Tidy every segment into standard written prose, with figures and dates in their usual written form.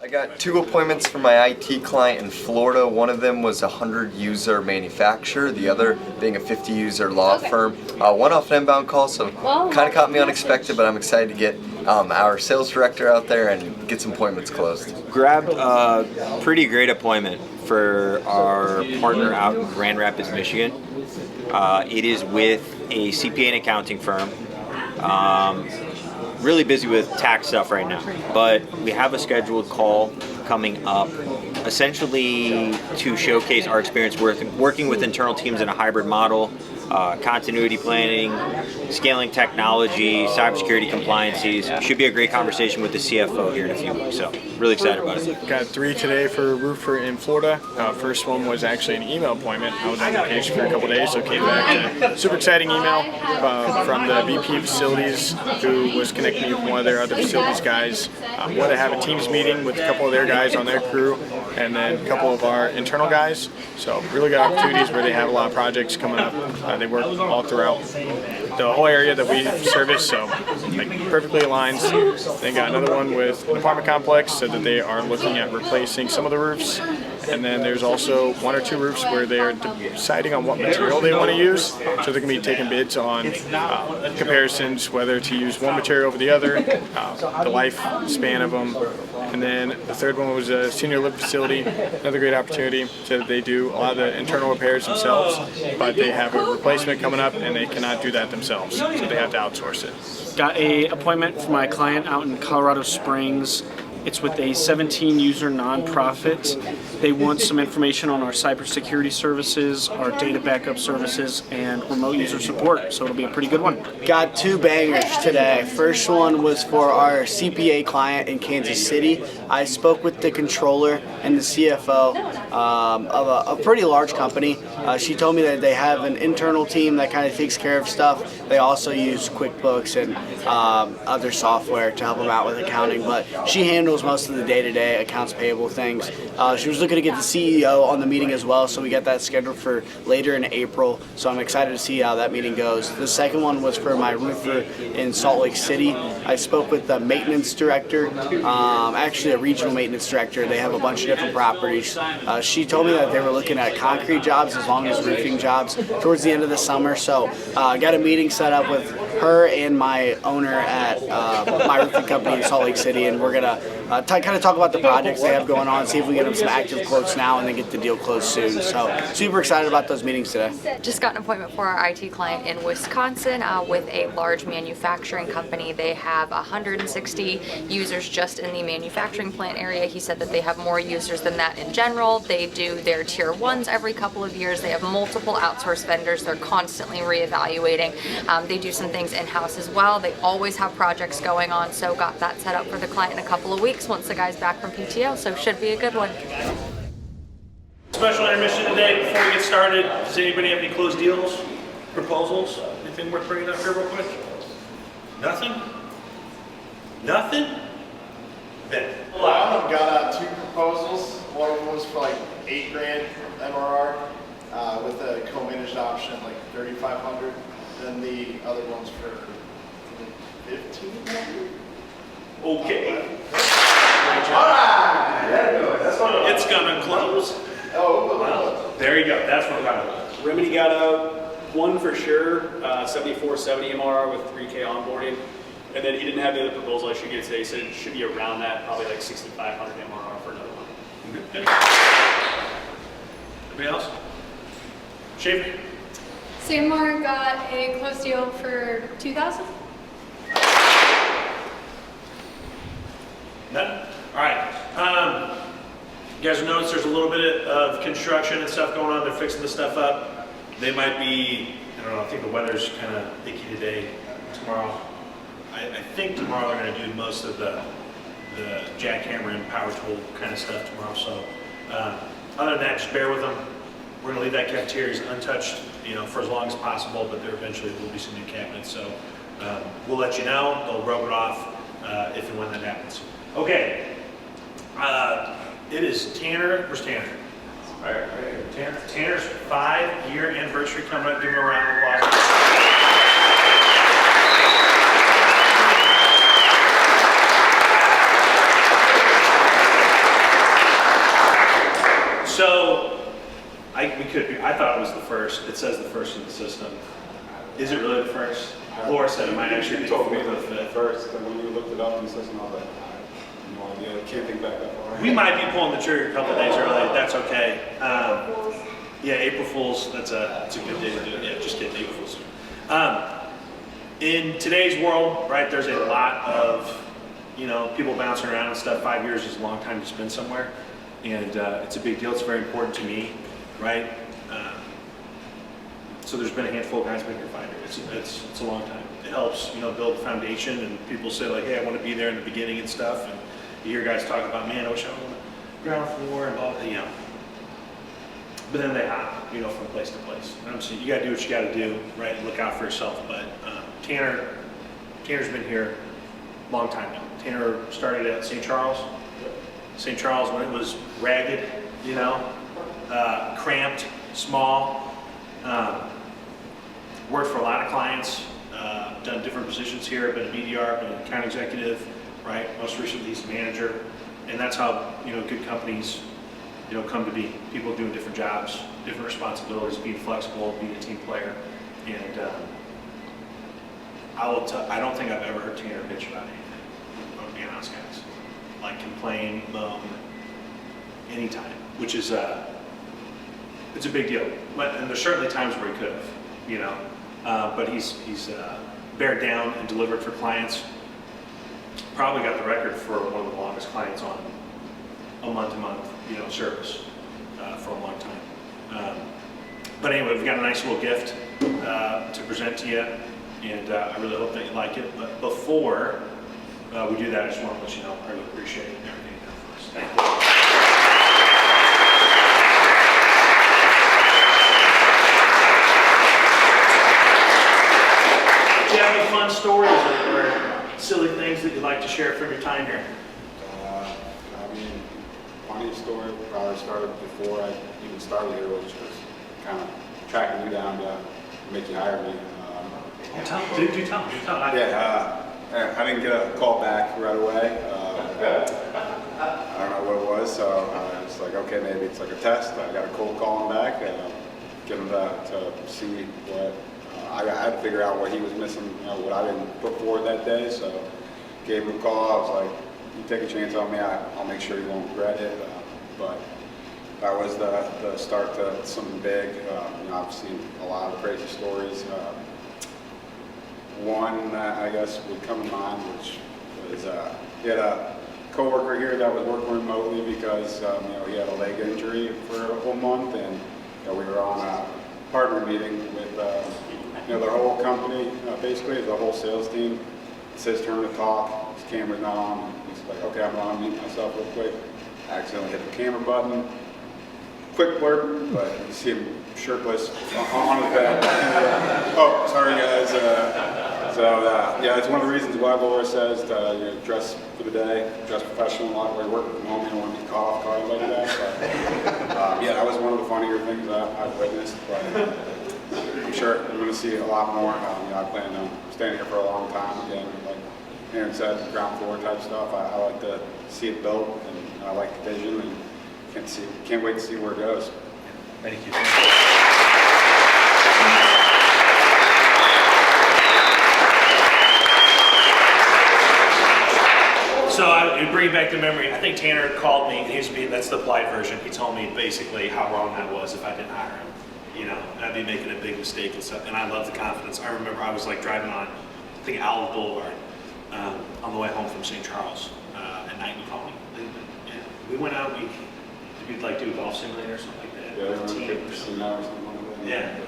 I got 2 appointments for my IT client in Florida. One of them was a 100-user manufacturer, the other being a 50-user law firm. One off an inbound call, so kind of caught me unexpected, but I'm excited to get our sales director out there and get some appointments closed. Grabbed a pretty great appointment for our partner out in Grand Rapids, Michigan. It is with a CPA and accounting firm. Really busy with tax stuff right now, but we have a scheduled call coming up essentially to showcase our experience working with internal teams in a hybrid model, continuity planning, scaling technology, cybersecurity compliances. Should be a great conversation with the CFO here in a few weeks, so really excited about it. Got 3 today for a roofer in Florida. First one was actually an email appointment. I was on vacation for a couple days, so came back to super exciting email from the VP of Facilities, who was connecting me with one of their other facilities guys. Wanted to have a Teams meeting with a couple of their guys on their crew, and then a couple of our internal guys. So really good opportunities where they have a lot of projects coming up. They work all throughout the whole area that we service, so like perfectly aligns. They got another one with an apartment complex, so that they are looking at replacing some of the roofs. And then there's also 1 or 2 roofs where they're deciding on what material they want to use. So they're going to be taking bids on comparisons, whether to use one material over the other, the lifespan of them. And then the third one was a senior living facility, another great opportunity. So they do a lot of the internal repairs themselves, but they have a replacement coming up and they cannot do that themselves, so they have to outsource it. Got a appointment for my client out in Colorado Springs. It's with a 17-user nonprofit. They want some information on our cybersecurity services, our data backup services, and remote user support, so it'll be a pretty good one. Got 2 bangers today. First one was for our CPA client in Kansas City. I spoke with the controller and the CFO of a pretty large company. She told me that they have an internal team that kind of takes care of stuff. They also use QuickBooks and other software to help them out with accounting, but she handles most of the day-to-day accounts payable things. She was looking to get the CEO on the meeting as well, so we got that scheduled for later in April, so I'm excited to see how that meeting goes. The second one was for my roofer in Salt Lake City. I spoke with the maintenance director, actually a regional maintenance director. They have a bunch of different properties. She told me that they were looking at concrete jobs as long as roofing jobs towards the end of the summer, so I got a meeting set up with her and my owner at my roofing company in Salt Lake City, and we're gonna kind of talk about the projects they have going on, see if we get them some active quotes now and then get the deal closed soon. So super excited about those meetings today. Just got an appointment for our IT client in Wisconsin with a large manufacturing company. They have 160 users just in the manufacturing plant area. He said that they have more users than that in general. They do their tier 1s every couple of years. They have multiple outsourced vendors. They're constantly reevaluating. They do some things in-house as well. They always have projects going on, so got that set up for the client in a couple of weeks once the guy's back from PTO, so should be a good one. Special intermission today. Before we get started, does anybody have any closed deals, proposals, anything worth bringing up here real quick? Nothing? Nothing? Ben. Well, I got 2 proposals. One of them was for like $8,000 MRR with a co-managed option like $3,500. Then the other one's for $1,500. Okay. Alright! There we go. That's what It's gonna close. Oh, well. There you go. That's what I'm talking about. Remedy got out 1 for sure, 7470 MR with 3K onboarding. And then he didn't have the other proposal I should get today. He said it should be around that, probably like 6,500 MRR for another one. Anybody else? Schaefer? Sandmar got a close deal for $2,000. None? All right. You guys notice there's a little bit of construction and stuff going on. They're fixing the stuff up. They might be, I don't know, I think the weather's kind of icky today. Tomorrow, I think tomorrow they're going to do most of the jackhammer and power tool kind of stuff tomorrow. So other than that, just bear with them. We're going to leave that cafeteria untouched, for as long as possible, but there eventually will be some new cabinets. So we'll let you know. They'll rope it off if and when that happens. Okay. It is Tanner. Where's Tanner? Right here. Tanner's 5-year anniversary coming up. Give him a round of applause. So, I thought it was the first. It says the first in the system. Is it really the first? Laura said it might actually be told me the the fifth. first, and when you looked it up in the system, I was like, no idea, can't think back that far. We might be pulling the trigger a couple of days early. That's okay. Yeah, April Fool's. That's a good day to do it. Yeah, just kidding. April Fool's. In today's world, right? There's a lot of people bouncing around and stuff. 5 years is a long time to spend somewhere, and it's a big deal. It's very important to me, right? So there's been a handful of guys making it 5 years. It's a long time. It helps, build the foundation, and people say like, hey, I want to be there in the beginning and stuff, and you hear guys talk about, man, I wish I was on the ground floor and blah, blah, But then they hop, from place to place. And I'm saying you got to do what you got to do, right? And look out for yourself. But Tanner's been here a long time now. Tanner started at St. Charles. St. Charles when it was ragged, cramped, small. Worked for a lot of clients, done different positions here, been a BDR, been an account executive, right? Most recently he's a manager. And that's how, good companies, come to be. People doing different jobs, different responsibilities, being flexible, being a team player. And I don't think I've ever heard Tanner bitch about anything, I'm being honest, guys. Like complain, moan, anytime, which is, it's a big deal. And there's certainly times where he could have, but he's bared down and delivered for clients. Probably got the record for one of the longest clients on a month-to-month, service for a long time. But anyway, we've got a nice little gift to present to you, and I really hope that you like it. But before we do that, I just want to let you know I really appreciate everything you've done for us. Thank you. Do you have any fun stories or silly things that you'd like to share from your time here? Funny story probably started before I even started here, which was kind of tracking you down to make you hire me. Tell me. Yeah, I didn't get a call back right away. I don't know what it was, so I was like, okay, maybe it's like a test. I got a cold call him back, get him to see what, I had to figure out what he was missing, what I didn't put forward that day, so gave him a call. I was like, you take a chance on me, I'll make sure you won't regret it. But that was the start to something big. I've seen a lot of crazy stories. One that I guess would come to mind, which was he had a coworker here that was working remotely because he had a leg injury for a whole month, and we were on a partner meeting with their whole company, basically the whole sales team. It's his turn to talk. His camera's not on. He's like, okay, I'm gonna unmute myself real quick. I accidentally hit the camera button. Quick blurb, but you see him shirtless on his bed. Oh, sorry guys. Yeah, it's one of the reasons why Laura says to dress for the day, dress professional. A lot where you work from home, you don't want to be caught off guard like that. But, yeah, that was one of the funnier things I've witnessed. But I'm sure I'm going to see a lot more. I plan on staying here for a long time again. Like Aaron said, ground floor type stuff. I like to see it built, and I like the vision, and can't wait to see where it goes. Thank you. So I bring it back to memory. I think Tanner called me, and that's the polite version. He told me basically how wrong that was if I didn't hire him. I'd be making a big mistake and stuff. And I love the confidence. I remember I was like driving on, I think Olive Boulevard, on the way home from St. Charles at night. And he called me. Yeah. We went out. We'd like do a golf simulator or something like that. Yeah, or something like that. Yeah.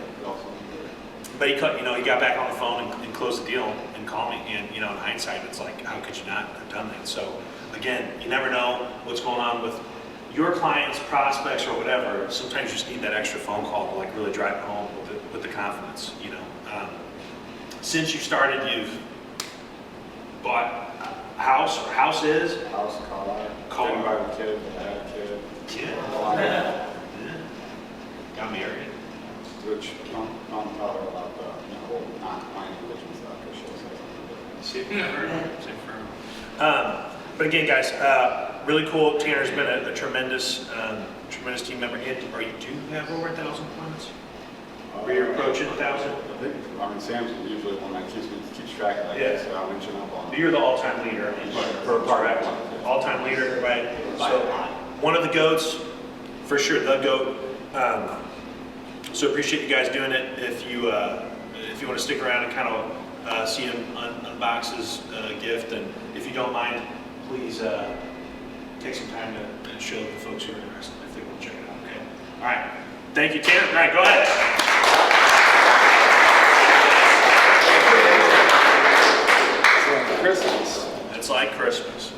But he got back on the phone and closed the deal and called me. And in hindsight, it's like, how could you not have done that? So again, you never know what's going on with your clients, prospects, or whatever. Sometimes you just need that extra phone call to like really drive it home with the confidence. Since you started, you've bought a house or houses. House, car. Didn't buy a kid, but I had a kid. Yeah. Got married. Which don't talk about the whole non-compliant religion stuff, because she'll say something different. Same firm. But again, guys, really cool. Tanner's been a tremendous team member. Or you do have over 1,000 appointments? Were you approaching 1,000? I mean, Sam's usually the one that keeps track of that. Yeah. So I'm mentioning up on. You're the all-time leader for part all-time leader, right? So one of the GOATs, for sure, the GOAT. So appreciate you guys doing it. If you want to stick around and kind of see him unbox his gift, and if you don't mind, please take some time to show the folks who are interested if they want to check it out. Okay. All right. Thank you, Tanner. All right, go ahead. Christmas. It's like Christmas.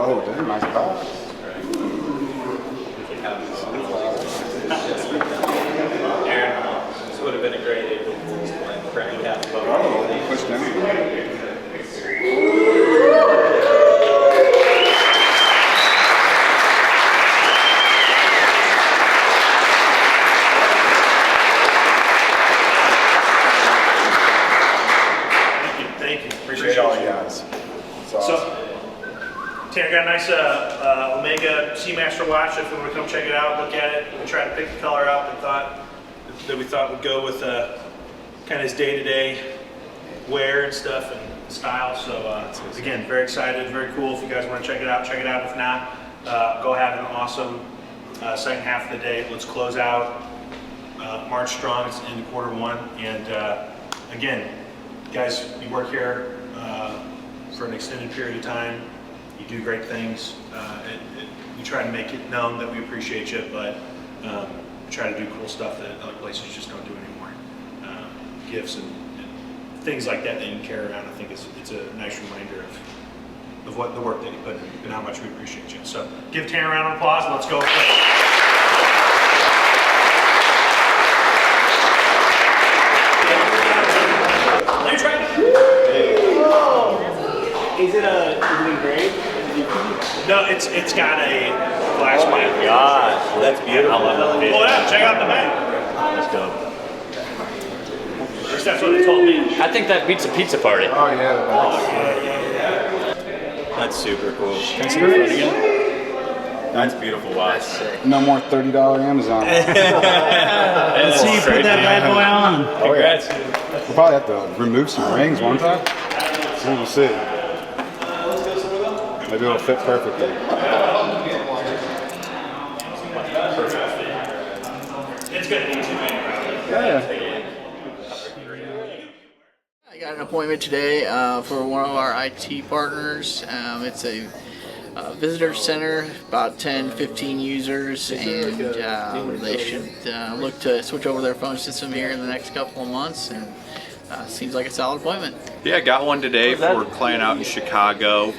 Oh, damn, nice box. This would have been a great April Fool's plan. Crank half a Oh, pushed in. Thank you. Appreciate all you guys. It's awesome. So, Tanner got a nice Omega Seamaster watch. If we want to come check it out, look at it, we tried to pick the color up and we thought would go with kind of his day-to-day wear and stuff and style. So again, very excited, very cool. If you guys want to check it out, check it out. If not, go have an awesome second half of the day. Let's close out March strong. It's in Q1, and again, guys, you work here for an extended period of time. You do great things. We try to make it known that we appreciate you, but we try to do cool stuff that other places just don't do anymore. Gifts and things like that you can carry around. I think it's a nice reminder of what the work that you put in and how much we appreciate you. So give Tanner a round of applause and let's go play. Let me try it. Is it engraved? No, it's got a glass back. Oh gosh, that's beautiful. I love that. Pull it out, check out the back. That's dope. At least that's what they told me. I think that beats a pizza party. Oh, yeah. That's super cool. Thanks for it again. That's beautiful. Wow. No more $30 Amazon. Let's see you put that bad boy on. Oh, yeah. We'll probably have to remove some rings one time. We'll see. Maybe it'll fit perfectly. It's gonna need to be. Yeah. I got an appointment today for one of our IT partners. It's a visitor center, about 10-15 users, and they should look to switch over their phone system here in the next couple of months, and seems like a solid appointment. Yeah, got one today for a client out in Chicago.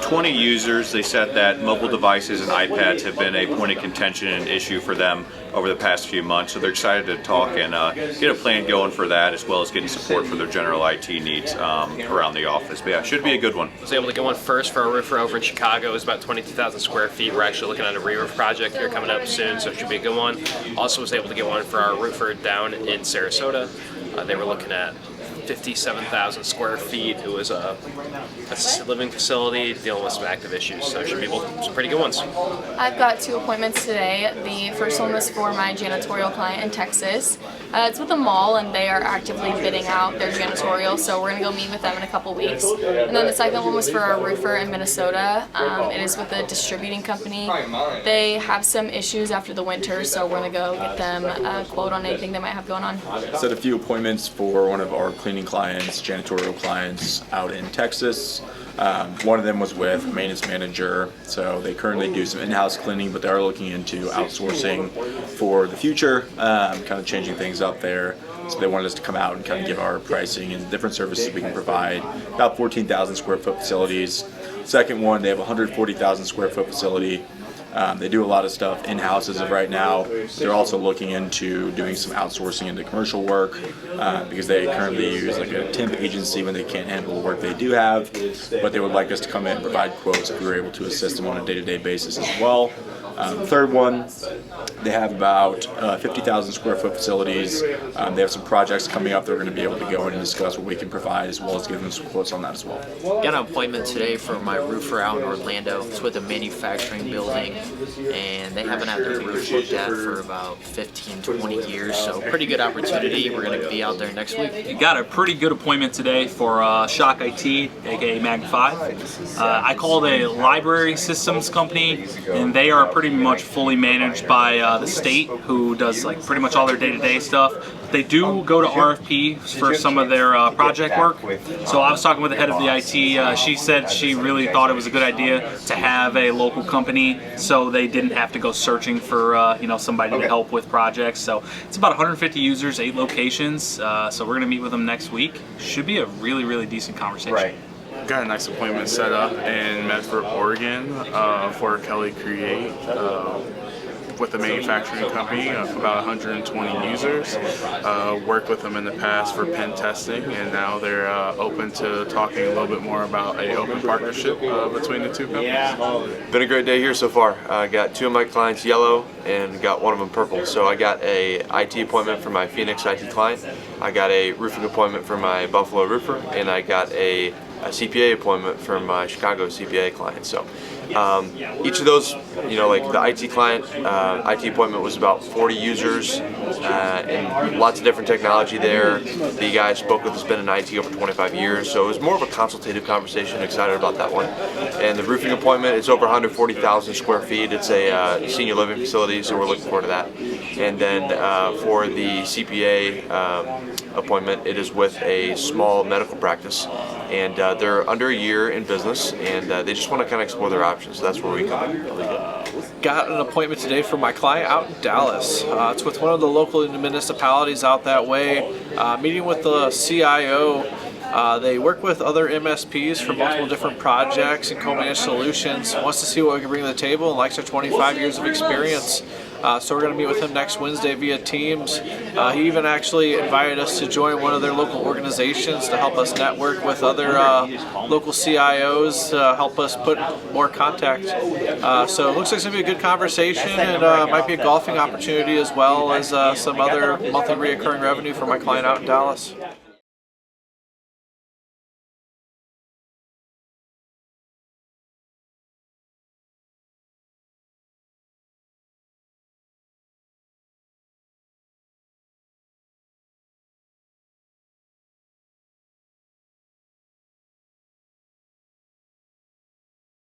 20 users. They said that mobile devices and iPads have been a point of contention and issue for them over the past few months. So they're excited to talk and get a plan going for that, as well as getting support for their general IT needs around the office. But yeah, should be a good one. I was able to get one first for a roofer over in Chicago. It was about 22,000 square feet. We're actually looking at a re-roof project here coming up soon, so it should be a good one. Also was able to get one for our roofer down in Sarasota. They were looking at 57,000 square feet. It was a assisted living facility dealing with some active issues, so it should be some pretty good ones. I've got 2 appointments today. The first one was for my janitorial client in Texas. It's with a mall, and they are actively bidding out their janitorial, so we're going to go meet with them in a couple weeks. And then the second one was for a roofer in Minnesota. It is with a distributing company. They have some issues after the winter, so we're going to go get them a quote on anything they might have going on. Set a few appointments for one of our cleaning clients, janitorial clients out in Texas. One of them was with a maintenance manager, so they currently do some in-house cleaning, but they are looking into outsourcing for the future, kind of changing things up there. So they wanted us to come out and kind of give our pricing and different services we can provide. About 14,000 square foot facilities. Second one, they have a 140,000 square foot facility. They do a lot of stuff in-house as of right now. They're also looking into doing some outsourcing into commercial work because they currently use like a temp agency when they can't handle the work they do have, but they would like us to come in and provide quotes if we were able to assist them on a day-to-day basis as well. The third one, they have about 50,000 square foot facilities. They have some projects coming up. They're going to be able to go in and discuss what we can provide, as well as give them some quotes on that as well. Got an appointment today for my roofer out in Orlando. It's with a manufacturing building, and they haven't had their roof looked at for about 15, 20 years, so pretty good opportunity. We're going to be out there next week. You got a pretty good appointment today for Shock IT, aka Magnify. I called a library systems company, and they are pretty much fully managed by the state, who does like pretty much all their day-to-day stuff. They do go to RFP for some of their project work. So I was talking with the head of the IT. She said she really thought it was a good idea to have a local company, so they didn't have to go searching for somebody to help with projects. So it's about 150 users, 8 locations. So we're gonna meet with them next week. Should be a really, really decent conversation. Right. Got a nice appointment set up in Medford, Oregon for Kelly Create with a manufacturing company of about 120 users. Worked with them in the past for pen testing, and now they're open to talking a little bit more about an open partnership between the two companies. Been a great day here so far. I got 2 of my clients yellow and got 1 of them purple. So I got a IT appointment for my Phoenix IT client, I got a roofing appointment for my Buffalo roofer, and I got a CPA appointment for my Chicago CPA client. So each of those, like the IT client, IT appointment was about 40 users and lots of different technology there. The guy I spoke with has been in IT over 25 years, so it was more of a consultative conversation. Excited about that one. And the roofing appointment, it's over 140,000 square feet. It's a senior living facility, so we're looking forward to that. And then for the CPA appointment, it is with a small medical practice, and they're under a year in business, and they just want to kind of explore their options. So that's where we come in really good. Got an appointment today for my client out in Dallas. It's with one of the local municipalities out that way. Meeting with the CIO. They work with other MSPs for multiple different projects and co-managed solutions. Wants to see what we can bring to the table and likes their 25 years of experience. So we're going to meet with him next Wednesday via Teams. He even actually invited us to join one of their local organizations to help us network with other local CIOs to help us put more contact. So it looks like it's going to be a good conversation, and might be a golfing opportunity as well as some other monthly reoccurring revenue for my client out in Dallas.